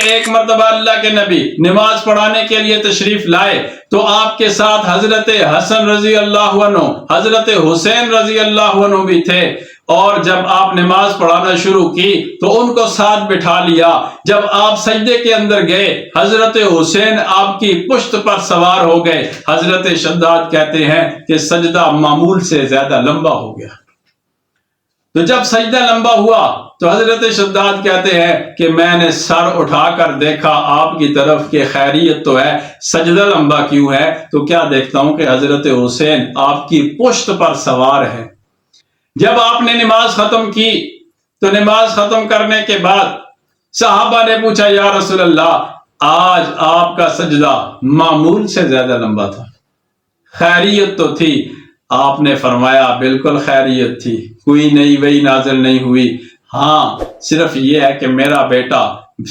ایک مرتبہ اللہ کے نبی نماز پڑھانے کے لیے تشریف لائے تو آپ کے ساتھ حضرت حسن رضی اللہ عنہ، حضرت حسین رضی اللہ عنہ بھی تھے، اور جب آپ نماز پڑھانا شروع کی تو ان کو ساتھ بٹھا لیا۔ جب آپ سجدے کے اندر گئے حضرت حسین آپ کی پشت پر سوار ہو گئے۔ حضرت شداد کہتے ہیں کہ سجدہ معمول سے زیادہ لمبا ہو گیا۔ تو جب سجدہ لمبا ہوا تو حضرت شداد کہتے ہیں کہ میں نے سر اٹھا کر دیکھا آپ کی طرف کہ خیریت تو ہے، سجدہ لمبا کیوں ہے؟ تو کیا دیکھتا ہوں کہ حضرت حسین آپ کی پشت پر سوار ہے۔ جب آپ نے نماز ختم کی تو نماز ختم کرنے کے بعد صحابہ نے پوچھا یا رسول اللہ، آج آپ کا سجدہ معمول سے زیادہ لمبا تھا، خیریت تو تھی؟ آپ نے فرمایا بالکل خیریت تھی، کوئی نئی وحی نازل نہیں ہوئی، ہاں صرف یہ ہے کہ میرا بیٹا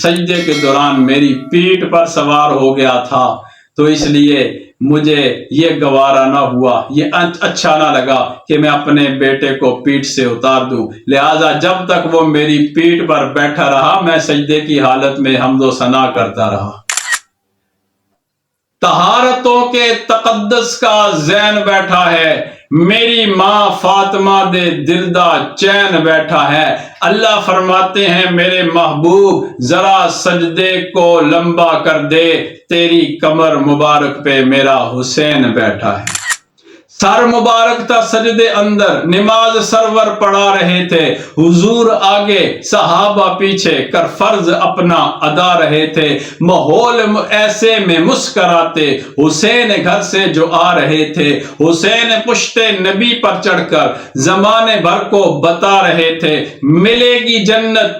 سجدے کے دوران میری پیٹھ پر سوار ہو گیا تھا، تو اس لیے مجھے یہ گوارا نہ ہوا، یہ اچھا نہ لگا کہ میں اپنے بیٹے کو پیٹھ سے اتار دوں، لہذا جب تک وہ میری پیٹھ پر بیٹھا رہا میں سجدے کی حالت میں حمد و ثنا کرتا رہا۔ طہارتوں کے تقدس کا زین بیٹھا ہے، میری ماں فاطمہ دے دلدا چین بیٹھا ہے۔ اللہ فرماتے ہیں میرے محبوب ذرا سجدے کو لمبا کر دے، تیری کمر مبارک پہ میرا حسین بیٹھا ہے۔ سر مبارک تھا سجدے اندر، نماز سرور پڑھا رہے تھے، حضور آگے صحابہ پیچھے کر فرض اپنا ادا رہے تھے، ماحول ایسے میں مسکراتے حسین گھر سے جو آ رہے تھے، حسین پشت نبی پر چڑھ کر زمانے بھر کو بتا رہے تھے ملے گی جنت،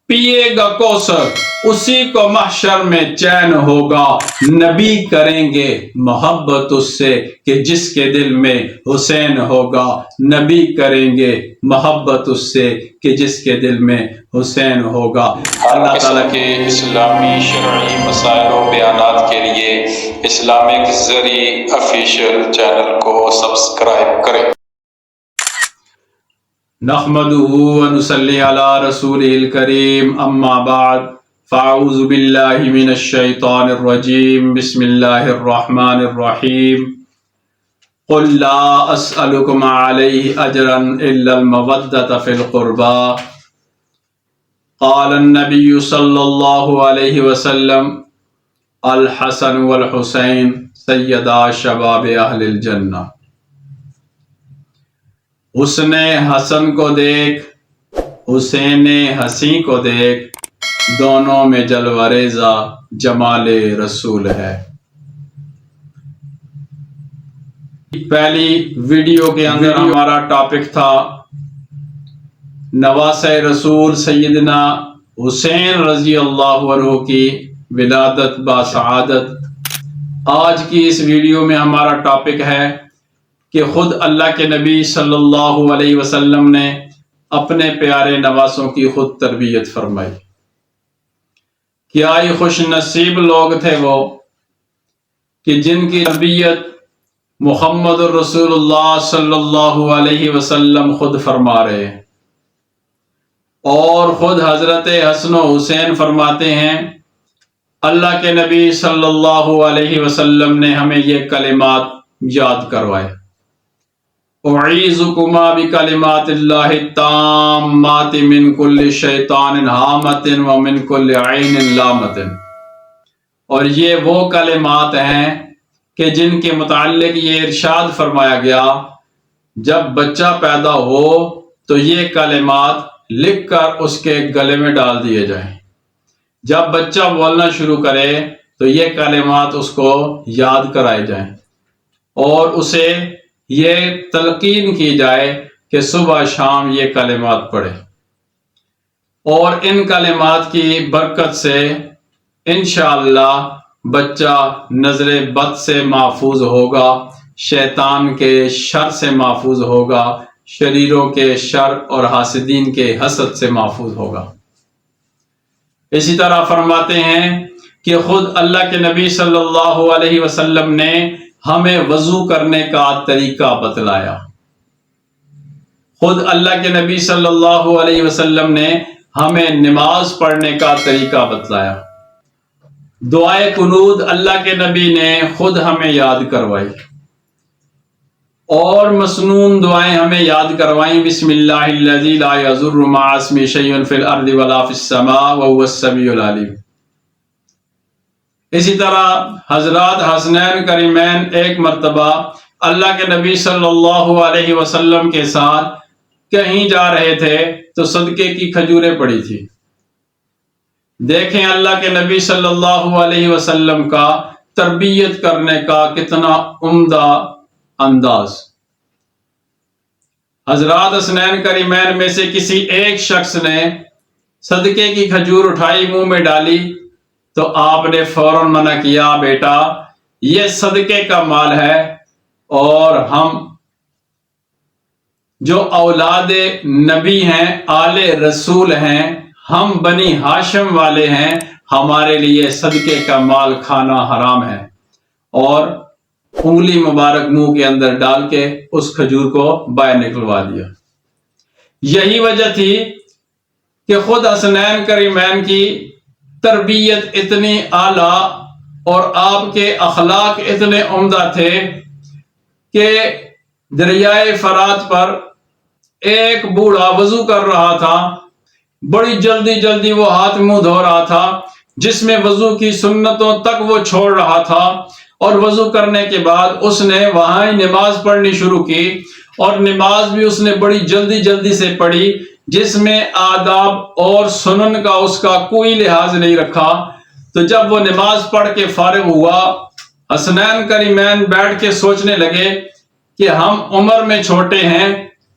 پیے گا کوثر، اسی کو محشر میں چین ہوگا، نبی کریں گے محبت اس سے کہ جس کے دل میں حسین ہوگا، نبی کریں گے محبت اس سے کہ جس کے دل میں حسین ہوگا۔ اللہ تعالیٰ کے اسلامی شرعی مسائل و بیانات کے لیے اسلامک زری آفیشیل چینل کو سبسکرائب کریں۔ نحمدہ ونصلی علی رسولہ الکریم، اما بعد فاعوذ باللہ من الشیطان الرجیم، بسم اللہ الرحمن الرحیم۔ قل لا اسألکم علیہ اجرا الا المودۃ فی القربى، قال النبی صلی اللہ علیہ وسلم الحسن والحسین سیدا شباب اہل الجنہ۔ حسن حسن کو دیکھ، حسین حسین کو دیکھ، دونوں میں جلوہ ریزہ جمال رسول ہے۔ پہلی ویڈیو کے اندر ہمارا ٹاپک تھا نواسہ رسول سیدنا حسین رضی اللہ عنہ کی ولادت با سعادت۔ آج کی اس ویڈیو میں ہمارا ٹاپک ہے کہ خود اللہ کے نبی صلی اللہ علیہ وسلم نے اپنے پیارے نواسوں کی خود تربیت فرمائی۔ کیا ہی خوش نصیب لوگ تھے وہ کہ جن کی تربیت محمد الرسول اللہ صلی اللہ علیہ وسلم خود فرما رہے ہیں، اور خود حضرت حسن و حسین فرماتے ہیں اللہ کے نبی صلی اللہ علیہ وسلم نے ہمیں یہ کلمات یاد کروائے، اعیذکما بکلمات اللہ التامات من کل شیطان ہامۃ ومن کل عین لامۃ۔ اور یہ وہ کلمات ہیں کہ جن کے متعلق یہ ارشاد فرمایا گیا جب بچہ پیدا ہو تو یہ کلمات لکھ کر اس کے گلے میں ڈال دیے جائیں، جب بچہ بولنا شروع کرے تو یہ کلمات اس کو یاد کرائے جائیں، اور اسے یہ تلقین کی جائے کہ صبح شام یہ کلمات پڑھے، اور ان کلمات کی برکت سے انشاءاللہ بچہ نظر بد سے محفوظ ہوگا، شیطان کے شر سے محفوظ ہوگا، شریروں کے شر اور حاسدین کے حسد سے محفوظ ہوگا۔ اسی طرح فرماتے ہیں کہ خود اللہ کے نبی صلی اللہ علیہ وسلم نے ہمیں وضو کرنے کا طریقہ بتلایا، خود اللہ کے نبی صلی اللہ علیہ وسلم نے ہمیں نماز پڑھنے کا طریقہ بتلایا، دعائے قنوت اللہ کے نبی نے خود ہمیں یاد کروائی اور مسنون دعائیں ہمیں یاد کروائیں. بسم اللہ الذی لا یضر مع اسمہ شیء فی الارض ولا فی السماء وهو السمیع العلیم. اسی طرح حضرات حسنین کریمین ایک مرتبہ اللہ کے نبی صلی اللہ علیہ وسلم کے ساتھ کہیں جا رہے تھے تو صدقے کی کھجوریں پڑی تھی. دیکھیں اللہ کے نبی صلی اللہ علیہ وسلم کا تربیت کرنے کا کتنا عمدہ انداز. حضرات حسنین کریمین میں سے کسی ایک شخص نے صدقے کی کھجور اٹھائی، منہ میں ڈالی تو آپ نے فوراً منع کیا، بیٹا یہ صدقے کا مال ہے اور ہم جو اولاد نبی ہیں، آل رسول ہیں، ہم بنی ہاشم والے ہیں، ہمارے لیے صدقے کا مال کھانا حرام ہے. اور انگلی مبارک منہ کے اندر ڈال کے اس کھجور کو باہر نکلوا دیا. یہی وجہ تھی کہ خود حسنین کریمین کی تربیت اتنی اعلیٰ اور آپ کے اخلاق اتنے عمدہ تھے کہ دریائے فرات پر ایک بوڑھا وضو کر رہا تھا، بڑی جلدی جلدی وہ ہاتھ منہ دھو رہا تھا، جس میں وضو کی سنتوں تک وہ چھوڑ رہا تھا. اور وضو کرنے کے بعد اس نے وہاں ہی نماز پڑھنی شروع کی اور نماز بھی اس نے بڑی جلدی جلدی سے پڑھی، جس میں آداب اور سنن کا اس کا کوئی لحاظ نہیں رکھا. تو جب وہ نماز پڑھ کے فارغ ہوا، حسنین کریمین بیٹھ کے سوچنے لگے کہ ہم عمر میں چھوٹے ہیں،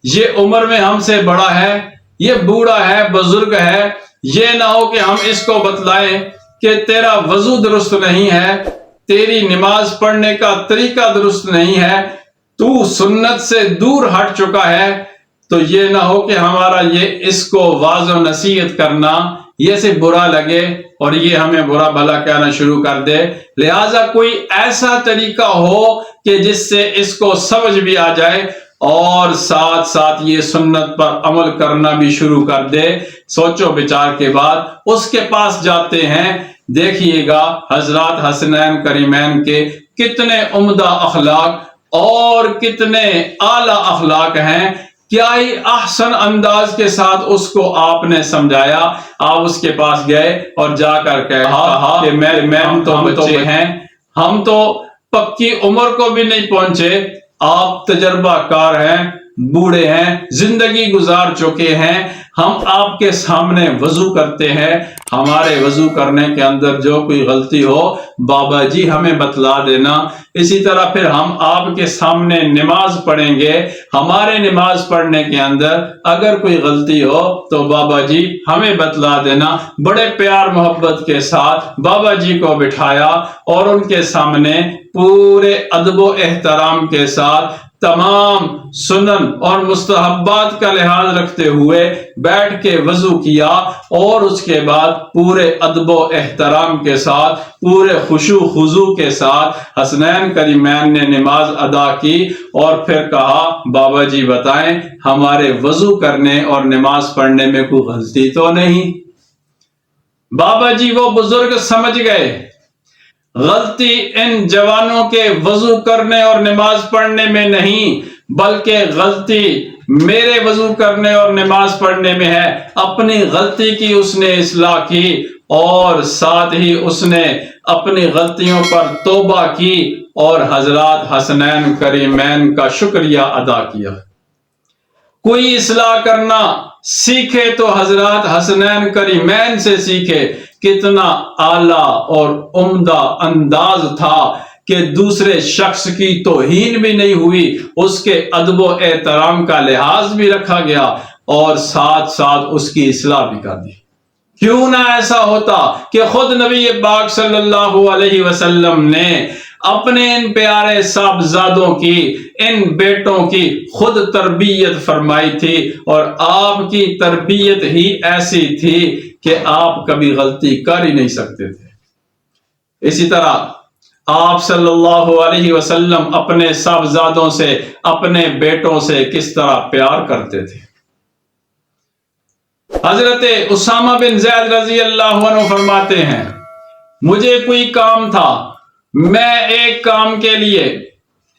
یہ عمر میں ہم سے بڑا ہے، یہ بوڑھا ہے، بزرگ ہے، یہ نہ ہو کہ ہم اس کو بتلائیں کہ تیرا وضو درست نہیں ہے، تیری نماز پڑھنے کا طریقہ درست نہیں ہے، تو سنت سے دور ہٹ چکا ہے. تو یہ نہ ہو کہ ہمارا یہ اس کو واعظ و نصیحت کرنا یہ سے برا لگے اور یہ ہمیں برا بھلا کہنا شروع کر دے. لہذا کوئی ایسا طریقہ ہو کہ جس سے اس کو سمجھ بھی آ جائے اور ساتھ ساتھ یہ سنت پر عمل کرنا بھی شروع کر دے. سوچو بچار کے بعد اس کے پاس جاتے ہیں. دیکھیے گا حضرات حسنین کریمین کے کتنے عمدہ اخلاق اور کتنے اعلیٰ اخلاق ہیں. کیا ہی احسن انداز کے ساتھ اس کو آپ نے سمجھایا. آپ اس کے پاس گئے اور جا کر کہا کہ ہم تو بچے ہیں، ہم تو پکی عمر کو بھی نہیں پہنچے، آپ تجربہ کار ہیں، بوڑھے ہیں، زندگی گزار چکے ہیں، ہم آپ کے سامنے وضو کرتے ہیں، ہمارے وضو کرنے کے اندر جو کوئی غلطی ہو بابا جی ہمیں بتلا دینا. اسی طرح پھر ہم آپ کے سامنے نماز پڑھیں گے، ہمارے نماز پڑھنے کے اندر اگر کوئی غلطی ہو تو بابا جی ہمیں بتلا دینا. بڑے پیار محبت کے ساتھ بابا جی کو بٹھایا اور ان کے سامنے پورے ادب و احترام کے ساتھ تمام سنن اور مستحبات کا لحاظ رکھتے ہوئے بیٹھ کے وضو کیا اور اس کے بعد پورے ادب و احترام کے ساتھ پورے خشوع خضوع کے ساتھ حسنین کریمین نے نماز ادا کی. اور پھر کہا بابا جی بتائیں ہمارے وضو کرنے اور نماز پڑھنے میں کوئی غلطی تو نہیں؟ بابا جی وہ بزرگ سمجھ گئے غلطی ان جوانوں کے وضو کرنے اور نماز پڑھنے میں نہیں، بلکہ غلطی میرے وضو کرنے اور نماز پڑھنے میں ہے. اپنی غلطی کی اس نے اصلاح کی اور ساتھ ہی اس نے اپنی غلطیوں پر توبہ کی اور حضرات حسنین کریمین کا شکریہ ادا کیا. کوئی اصلاح کرنا سیکھے تو حضرات حسنین کریمین سے سیکھے. کتنا اعلیٰ اور عمدہ انداز تھا کہ دوسرے شخص کی توہین بھی نہیں ہوئی، اس کے ادب و احترام کا لحاظ بھی رکھا گیا اور ساتھ ساتھ اس کی اصلاح بھی کر دی. کیوں نہ ایسا ہوتا کہ خود نبی پاک صلی اللہ علیہ وسلم نے اپنے ان پیارے صاحبزادوں کی، ان بیٹوں کی خود تربیت فرمائی تھی اور آپ کی تربیت ہی ایسی تھی کہ آپ کبھی غلطی کر ہی نہیں سکتے تھے. اسی طرح آپ صلی اللہ علیہ وسلم اپنے صاحبزادوں سے، اپنے بیٹوں سے کس طرح پیار کرتے تھے. حضرت اسامہ بن زید رضی اللہ عنہ فرماتے ہیں مجھے کوئی کام تھا، میں ایک کام کے لیے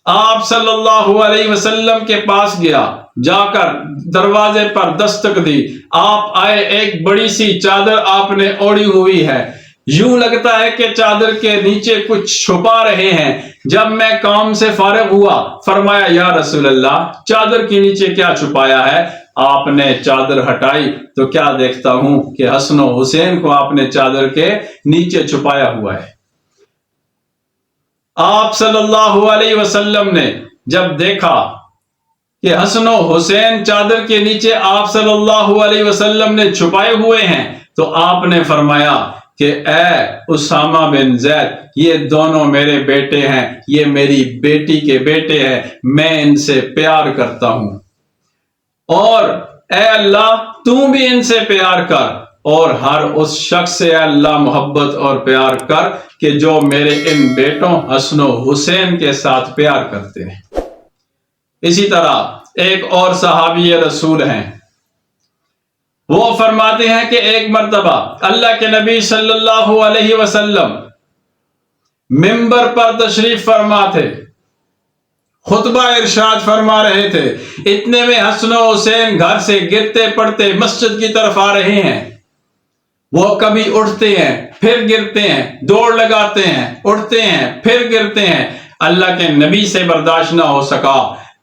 آپ صلی اللہ علیہ وسلم کے پاس گیا، جا کر دروازے پر دستک دی، آپ آئے، ایک بڑی سی چادر آپ نے اوڑھی ہوئی ہے، یوں لگتا ہے کہ چادر کے نیچے کچھ چھپا رہے ہیں۔ جب میں کام سے فارغ ہوا، فرمایا یا رسول اللہ چادر کے نیچے کیا چھپایا ہے؟ آپ نے چادر ہٹائی تو کیا دیکھتا ہوں کہ حسن و حسین کو آپ نے چادر کے نیچے چھپایا ہوا ہے۔ آپ صلی اللہ علیہ وسلم نے جب دیکھا کہ حسن و حسین چادر کے نیچے آپ صلی اللہ علیہ وسلم نے چھپائے ہوئے ہیں، تو آپ نے فرمایا کہ اے اسامہ بن زید، یہ دونوں میرے بیٹے ہیں، یہ میری بیٹی کے بیٹے ہیں، میں ان سے پیار کرتا ہوں، اور اے اللہ تو بھی ان سے پیار کر، اور ہر اس شخص سے اللہ محبت اور پیار کر کہ جو میرے ان بیٹوں حسن و حسین کے ساتھ پیار کرتے ہیں۔ اسی طرح ایک اور صحابی رسول ہیں، وہ فرماتے ہیں کہ ایک مرتبہ اللہ کے نبی صلی اللہ علیہ وسلم منبر پر تشریف فرما تھے، خطبہ ارشاد فرما رہے تھے، اتنے میں حسن و حسین گھر سے گرتے پڑتے مسجد کی طرف آ رہے ہیں۔ وہ کبھی اٹھتے ہیں پھر گرتے ہیں، دوڑ لگاتے ہیں، اٹھتے ہیں پھر گرتے ہیں۔ اللہ کے نبی سے برداشت نہ ہو سکا،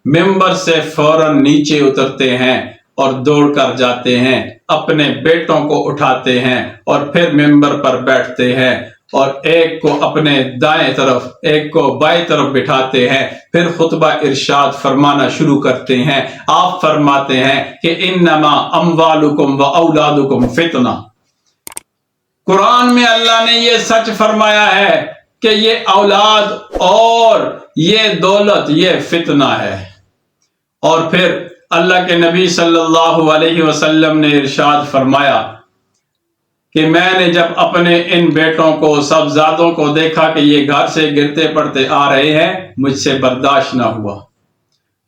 منبر سے فوراً نیچے اترتے ہیں اور دوڑ کر جاتے ہیں، اپنے بیٹوں کو اٹھاتے ہیں اور پھر منبر پر بیٹھتے ہیں، اور ایک کو اپنے دائیں طرف ایک کو بائیں طرف بٹھاتے ہیں، پھر خطبہ ارشاد فرمانا شروع کرتے ہیں۔ آپ فرماتے ہیں کہ انما اموالکم و اولادکم فتنہ، قرآن میں اللہ نے یہ سچ فرمایا ہے کہ یہ اولاد اور یہ دولت یہ فتنہ ہے۔ اور پھر اللہ کے نبی صلی اللہ علیہ وسلم نے ارشاد فرمایا کہ میں نے جب اپنے ان بیٹوں کو صاحبزادوں کو دیکھا کہ یہ گھر سے گرتے پڑتے آ رہے ہیں، مجھ سے برداشت نہ ہوا۔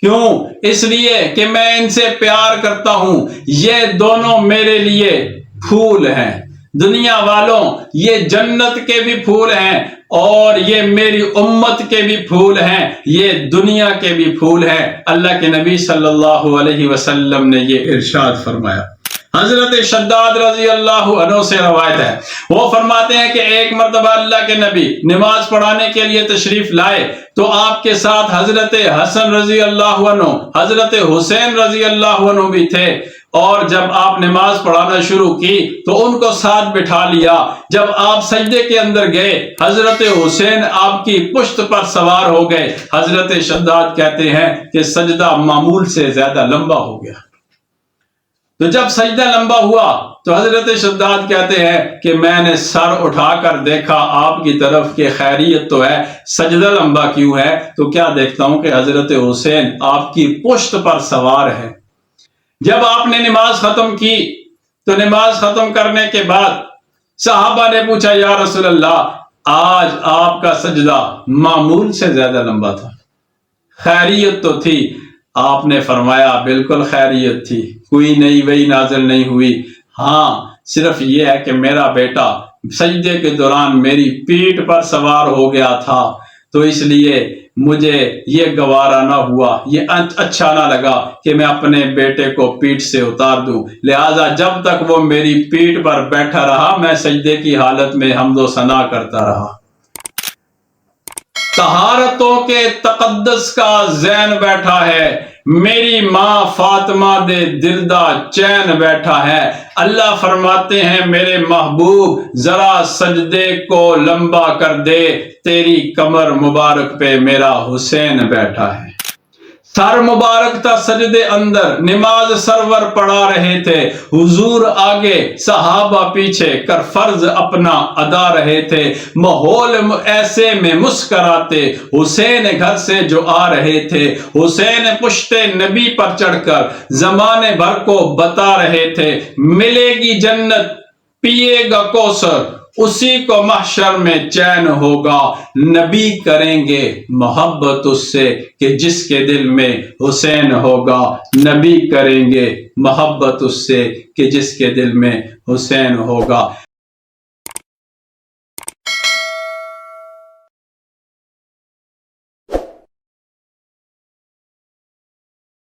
کیوں؟ اس لیے کہ میں ان سے پیار کرتا ہوں، یہ دونوں میرے لیے پھول ہیں، دنیا والوں یہ جنت کے بھی پھول ہیں، اور یہ میری امت کے بھی پھول ہیں، یہ دنیا کے بھی پھول ہیں۔ اللہ کے نبی صلی اللہ علیہ وسلم نے یہ ارشاد فرمایا۔ حضرت شداد رضی اللہ عنہ سے روایت ہے، وہ فرماتے ہیں کہ ایک مرتبہ اللہ کے نبی نماز پڑھانے کے لیے تشریف لائے تو آپ کے ساتھ حضرت حسن رضی اللہ عنہ، حضرت حسین رضی اللہ عنہ بھی تھے، اور جب آپ نماز پڑھانا شروع کی تو ان کو ساتھ بٹھا لیا۔ جب آپ سجدے کے اندر گئے، حضرت حسین آپ کی پشت پر سوار ہو گئے۔ حضرت شداد کہتے ہیں کہ سجدہ معمول سے زیادہ لمبا ہو گیا۔ تو جب سجدہ لمبا ہوا تو حضرت شداد کہتے ہیں کہ میں نے سر اٹھا کر دیکھا آپ کی طرف کہ خیریت تو ہے، سجدہ لمبا کیوں ہے؟ تو کیا دیکھتا ہوں کہ حضرت حسین آپ کی پشت پر سوار ہے۔ جب آپ نے نماز ختم کی تو نماز ختم کرنے کے بعد صحابہ نے پوچھا یا رسول اللہ آج آپ کا سجدہ معمول سے زیادہ لمبا تھا، خیریت تو تھی؟ آپ نے فرمایا بالکل خیریت تھی، کوئی نئی وحی نازل نہیں ہوئی، ہاں صرف یہ ہے کہ میرا بیٹا سجدے کے دوران میری پیٹھ پر سوار ہو گیا تھا، تو اس لیے مجھے یہ گوارا نہ ہوا، یہ اچھا نہ لگا کہ میں اپنے بیٹے کو پیٹھ سے اتار دوں، لہٰذا جب تک وہ میری پیٹھ پر بیٹھا رہا میں سجدے کی حالت میں حمد و ثنا کرتا رہا۔ طہارتوں کے تقدس کا زین بیٹھا ہے، میری ماں فاطمہ دے دردہ چین بیٹھا ہے۔ اللہ فرماتے ہیں میرے محبوب ذرا سجدے کو لمبا کر دے، تیری کمر مبارک پہ میرا حسین بیٹھا ہے۔ سر مبارک تھا سجدے اندر، نماز سرور پڑھا رہے تھے، حضور آگے صحابہ پیچھے کر فرض اپنا ادا رہے تھے، ماحول ایسے میں مسکراتے حسین گھر سے جو آ رہے تھے، حسین پشت نبی پر چڑھ کر زمانے بھر کو بتا رہے تھے ملے گی جنت پیے گا کوثر، اسی کو محشر میں چین ہوگا، نبی کریں گے محبت اس سے کہ جس کے دل میں حسین ہوگا، نبی کریں گے محبت اس سے کہ جس کے دل میں حسین ہوگا۔